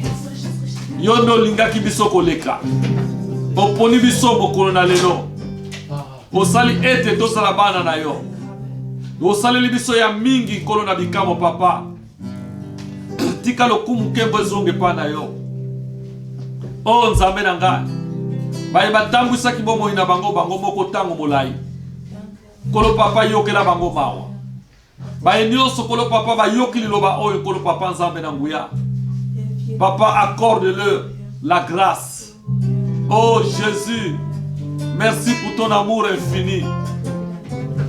Yondo lingaki biso koleka. Oponi biso mokolo na lelo. Osali ete tozala bana na yo. Osali biso ya mingi kolo na bikamo papa. Tika lokumu kembo zonge pa na yo. O nzambe na ngai. Baye batambwisaki bomoi na bango moko tango molai. Kolo papa yokela bango mawa. Baye nyonso kolo papa bayoki liloba oyo kolo papa nzambe na nguya. Papa, accorde-leur la grâce. Oh Jésus, merci pour ton amour infini.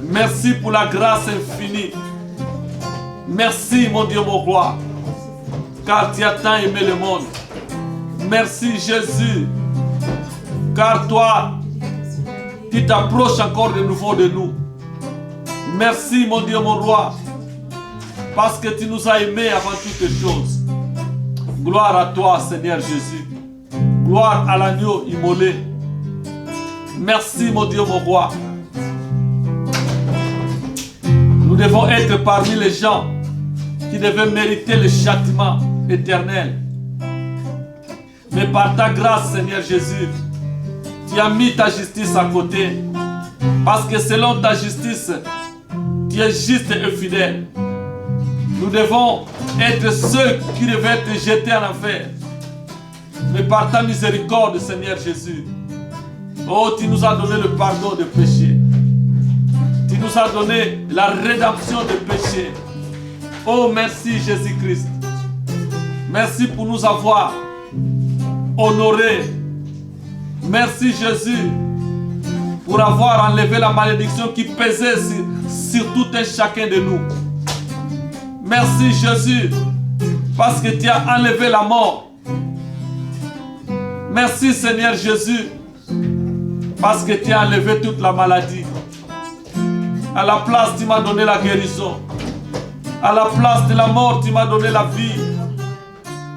Merci pour la grâce infinie. Merci mon Dieu, mon roi, car tu as tant aimé le monde. Merci Jésus, car toi, tu t'approches encore de nouveau de nous. Merci mon Dieu, mon roi, parce que tu nous as aimés avant toutes choses. Gloire à toi, Seigneur Jésus. Gloire à l'agneau immolé. Merci, mon Dieu, mon roi. Nous devons être parmi les gens qui devaient mériter le châtiment éternel. Mais par ta grâce, Seigneur Jésus, tu as mis ta justice à côté. Parce que selon ta justice, tu es juste et fidèle. Nous devons être ceux qui devaient être jetés en enfer. Mais par ta miséricorde, Seigneur Jésus, oh, tu nous as donné le pardon des péchés. Tu nous as donné la rédemption des péchés. Oh, merci Jésus-Christ. Merci pour nous avoir honorés. Merci Jésus pour avoir enlevé la malédiction qui pesait sur tout un chacun de nous. Merci Jésus parce que tu as enlevé la mort. Merci Seigneur Jésus parce que tu as enlevé toute la maladie. À la place, tu m'as donné la guérison. À la place de la mort, tu m'as donné la vie.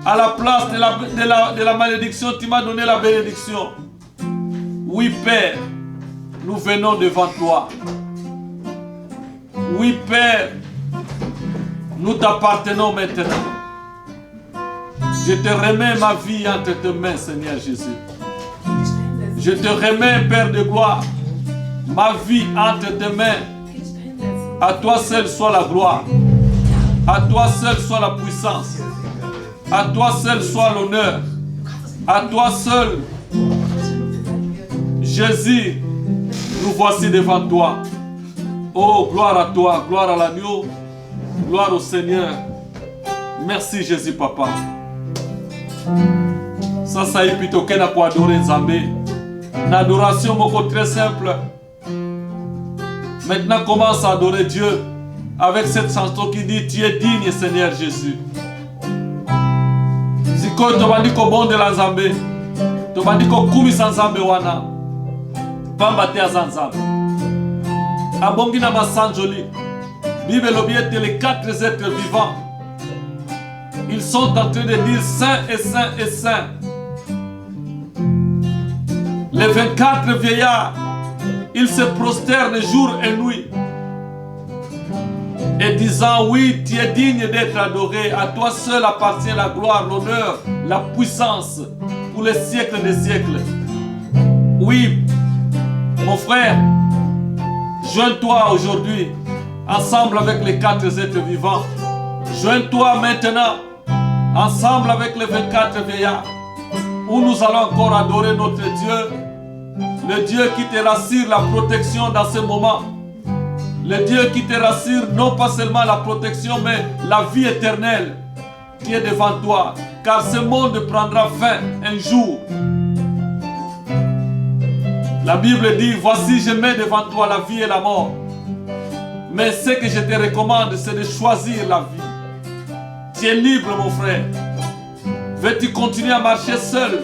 À la place de la malédiction, tu m'as donné la bénédiction. Oui, Père, nous venons devant toi. Oui, Père, nous t'appartenons maintenant. Je te remets ma vie entre tes mains, Seigneur Jésus. Je te remets, Père de gloire, ma vie entre tes mains. À toi seul soit la gloire. À toi seul soit la puissance. À toi seul soit l'honneur. À toi seul, Jésus, nous voici devant toi. Oh, gloire à toi, gloire à l'agneau, gloire au Seigneur. Merci Jésus, Papa. Ça y est plutôt qu'elle a pour adorer Nzambé. Une adoration très simple. Maintenant, commence à adorer Dieu avec cette chanson qui dit: tu es digne, Seigneur Jésus. Siko tobandiko bonde la Nzambe, tobandiko kumisa Nzambe wana, pamba te azanzambe. Abongi na masanjoli, Bible lobiete les 4 êtres vivants. Ils sont en train de dire saint et saint et saint. Les 24 vieillards, ils se prosternent jour et nuit. Et disant: oui, tu es digne d'être adoré. À toi seul appartient la gloire, l'honneur, la puissance pour les siècles des siècles. Oui, mon frère, joins-toi aujourd'hui, ensemble avec les 4 êtres vivants. Joins-toi maintenant, ensemble avec les 24 vieillards, où nous allons encore adorer notre Dieu, le Dieu qui te rassure la protection dans ce moment. Le Dieu qui te rassure non pas seulement la protection, mais la vie éternelle qui est devant toi. Car ce monde prendra fin un jour. La Bible dit: voici, je mets devant toi la vie et la mort. Mais ce que je te recommande, c'est de choisir la vie. Tu es libre, mon frère. Veux-tu continuer à marcher seul?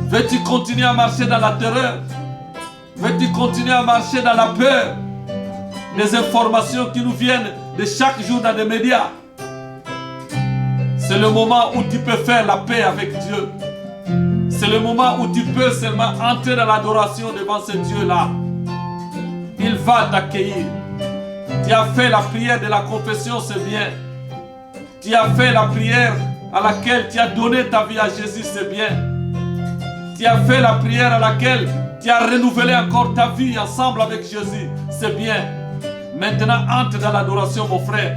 Veux-tu continuer à marcher dans la terreur? Veux-tu continuer à marcher dans la peur des informations qui nous viennent de chaque jour dans les médias? C'est le moment où tu peux faire la paix avec Dieu. C'est le moment où tu peux seulement entrer dans l'adoration devant ce Dieu-là. Il va t'accueillir. Tu as fait la prière de la confession, c'est bien. Tu as fait la prière à laquelle tu as donné ta vie à Jésus, c'est bien. Tu as fait la prière à laquelle tu as renouvelé encore ta vie ensemble avec Jésus, c'est bien. Maintenant, entre dans l'adoration, mon frère.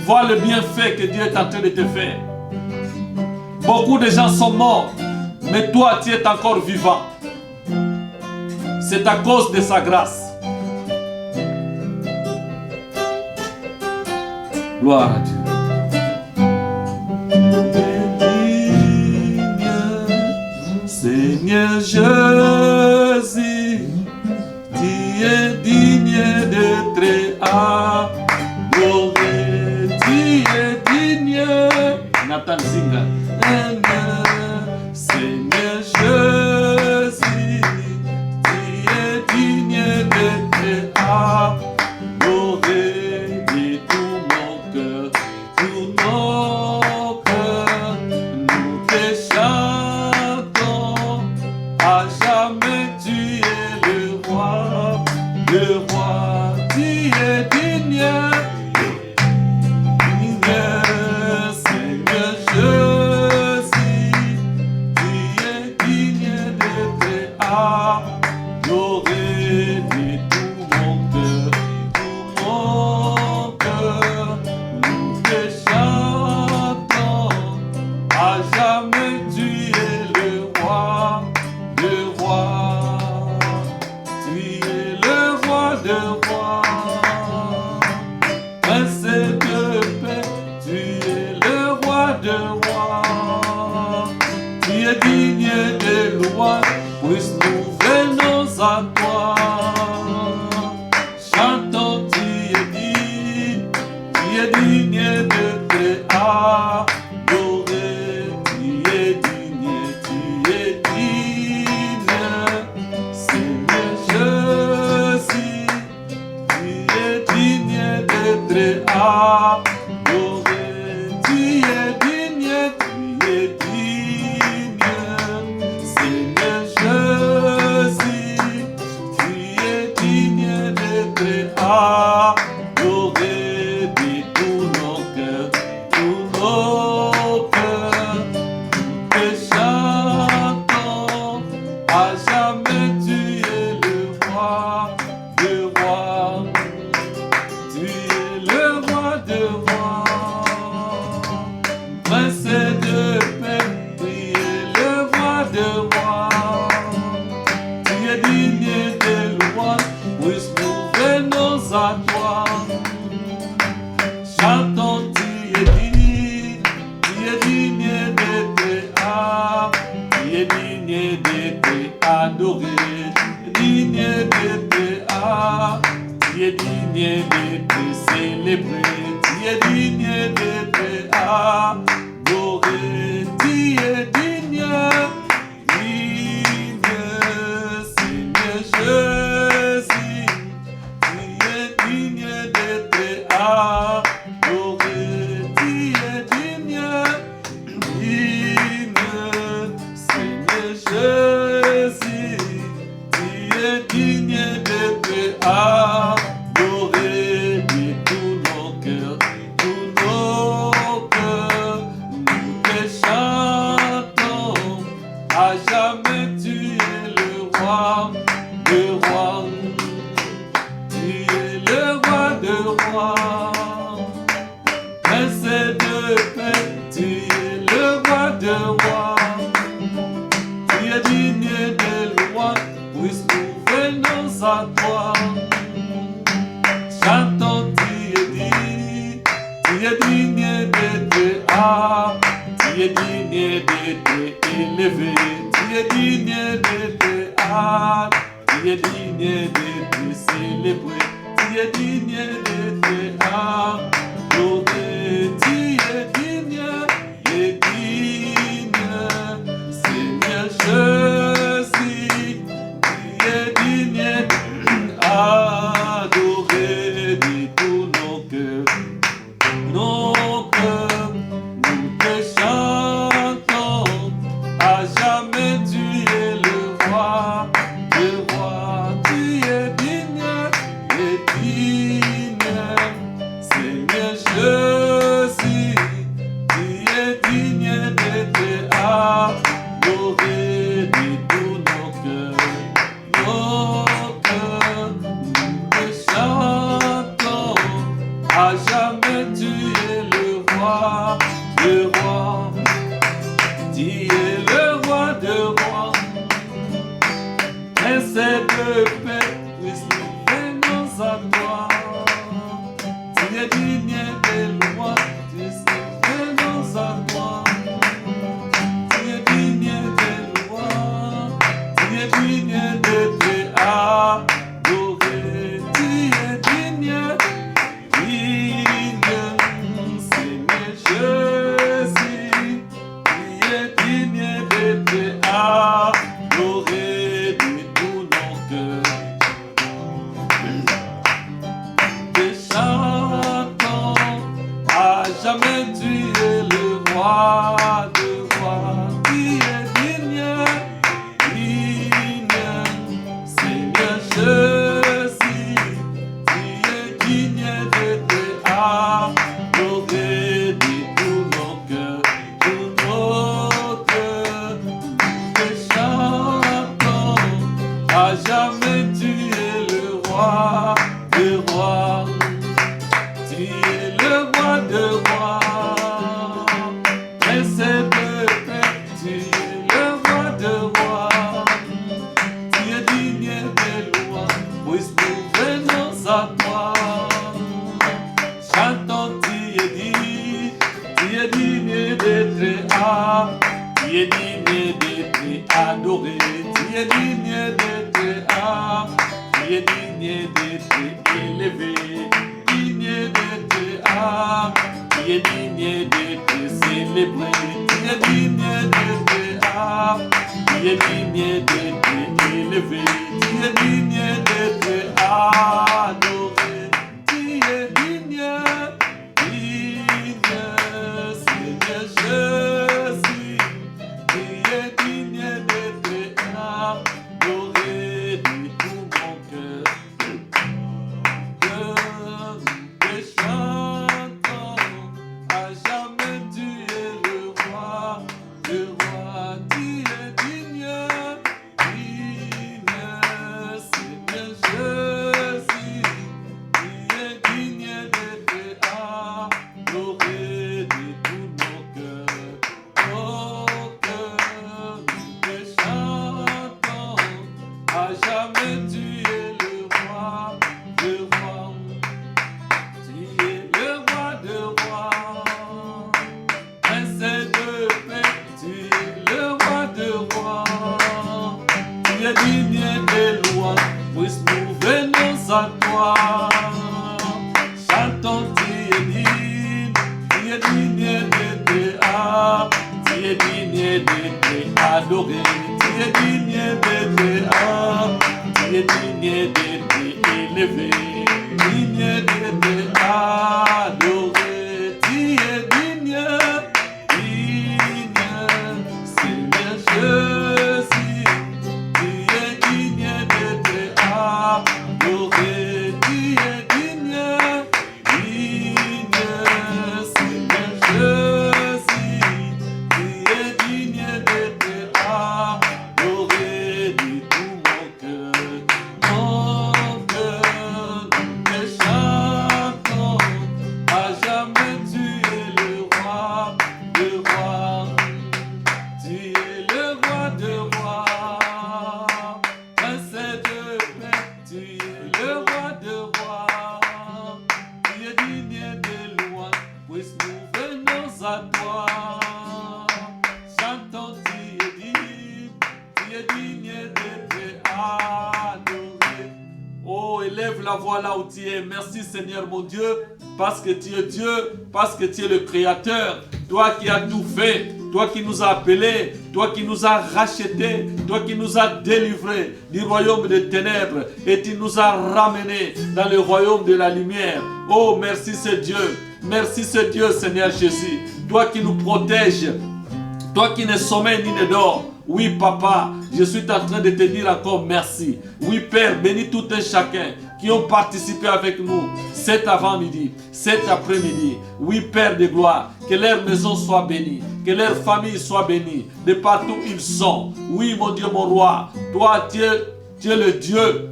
Vois le bienfait que Dieu est en train de te faire. Beaucoup de gens sont morts, mais toi, tu es encore vivant. C'est à cause de sa grâce. Gloire à Dieu. Seigneur Jésus, tu es digne d'être adoré. Tu es digne. Nathan Zinga. Seigneur Jésus, tu es digne d'être adoré. De tout mon cœur, tout mon cœur, nous te chantons. À jamais tu es le roi, tu es digne. loin, puisque nous venons à toi. Chantons, tu es digne d'être adoré, tu es digne, tu es digne. Seigneur Jésus, tu es digne d'être adoré, tu es digne, tu es digne. Seigneur Jésus, tu es digne d'être adoré de tous nos cœurs, tous nos cœurs. Te chantons, à jamais tu es le roi de rois. Tu es le roi de rois, prince de paix, tu es le roi de rois. Tu es digne de louange, puisque nous venons à toi. Chantons, tu es digne d'être tu es digne d'être adoré, digne d'être tu es digne d'être célébré, tu es digne d'être adoré, tu es digne, digne, Seigneur Jésus, tu es digne d'être adoré, tu es digne, digne, Seigneur Jésus, tu es digne d'être adoré de tous nos cœurs, tous nos cœurs. Nous te chantons, à jamais tu es le roi de rois. Tu es le roi de rois, prince de paix, tu es le roi de rois. Tu es digne de louange, puisque nous venons à toi. Chantons, tu es digne d'être tu es digne d'être élevé, tu es digne d'être tu es digne d'être célébré, tu es digne d'être adoré, tu es digne, Seigneur Jésus, tu es digne d'être adoré de tous nos cœurs, nos cœurs. Nous te chantons, à jamais tu es le roi de rois, tu es digne et digne. Seigneur Jésus, tu es digne d'être adoré de tous nos cœurs, nos cœurs. Nous te chantons, à jamais tu es le roi de rois, tu es le roi de rois, prince de paix, puisque nous venons à toi. Tu es digne de louange, puisque nous venons à toi. Tu es digne de louange, tu es digne d'être adoré, tu es digne, digne, Seigneur Jésus, tu es digne d'être adoré de tous nos cœurs. Te chantons, à jamais tu es le roi de rois, tu es digne, digne, Seigneur Jésus, tu es digne d'être adoré de tous nos cœurs, tous nos cœurs. Te chantons, à jamais tu es le roi de rois, tu es le roi de rois, prince de paix, tu es le roi de rois, tu es digne de louange, puisque nous venons à toi. Chantons, tu es digne d'être tu es digne d'être adoré, tu es digne d'être élevé, digne d'être tu es digne d'être célébré, tu es digne d'être tu es digne d'être élevé, tu es digne d'être adoré, tu es digne, Seigneur Jésus, tu es digne d'être adoré de tout mon cœur. Que chantons à jamais, tu es le roi, tu es digne, Seigneur Jésus, tu es digne d'être adoré de tout mon cœur. Oh cœur, que chantons à jamais, tu es le roi, le roi. Tu es le roi de rois, prince de paix, tu es le roi de rois. Tu es digne des lois, puisque nous venons à toi. Chantons, tu es digne d'être tu es digne d'être adoré, tu es digne d'être tu es digne d'être élevé, digne d'être adoré, tu es digne, Seigneur Jésus, tu es digne d'être adoré, tu es digne, Seigneur Jésus, tu es digne d'être adoré de tout mon cœur. Mon cœur, que chantons à jamais, tu es le roi de rois. Tu es le roi de rois, prince de paix, tu es le roi de rois. Tu es digne des lois, puisque nous venons à toi. Chantons, tu es digne d'être adoré. Oh, élève la voix là où tu es. Merci Seigneur mon Dieu, parce que tu es Dieu, parce que tu es le Créateur. Toi qui as tout fait, toi qui nous as appelés, toi qui nous as rachetés, toi qui nous as délivrés du royaume des ténèbres et tu nous as ramenés dans le royaume de la lumière. Oh, merci c'est Dieu. Merci c'est Dieu, Seigneur Jésus. Toi qui nous protèges, toi qui ne sommeilles ni ne dors. Oui, papa, je suis en train de te dire encore merci. Oui, Père, bénis tout un chacun qui ont participé avec nous cet avant-midi, cet après-midi. Oui, Père de gloire, que leur maison soit bénie, que leur famille soit bénie, de partout où ils sont. Oui, mon Dieu, mon roi, toi, tu es le Dieu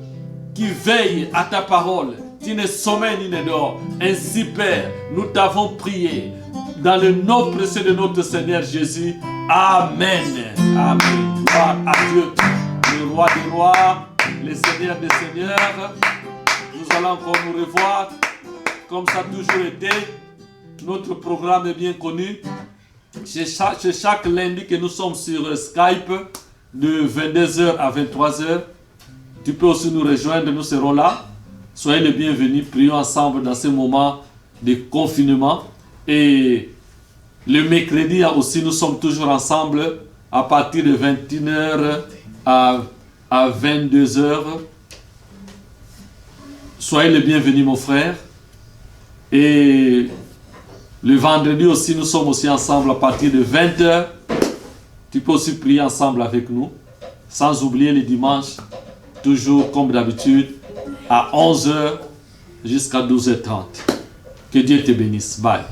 qui veille à ta parole. Tu ne sommeilles ni ne dors. Ainsi, Père, nous t'avons prié dans le nom précieux de notre Seigneur Jésus. Amen. Amen. Gloire à Dieu, le roi des rois, le Seigneur des seigneurs. Nous allons encore nous revoir, comme ça a toujours été. Notre programme est bien connu. C'est chaque lundi que nous sommes sur Skype, de 22h à 23h. Tu peux aussi nous rejoindre, nous serons là. Soyez les bienvenus, prions ensemble dans ce moment de confinement. Et le mercredi aussi, nous sommes toujours ensemble à partir de 21h à 22h. Soyez les bienvenus, mon frère. Et le vendredi aussi, nous sommes aussi ensemble à partir de 20h. Tu peux aussi prier ensemble avec nous. Sans oublier les dimanches, toujours comme d'habitude, à 11h jusqu'à 12h30. Que Dieu te bénisse. Bye.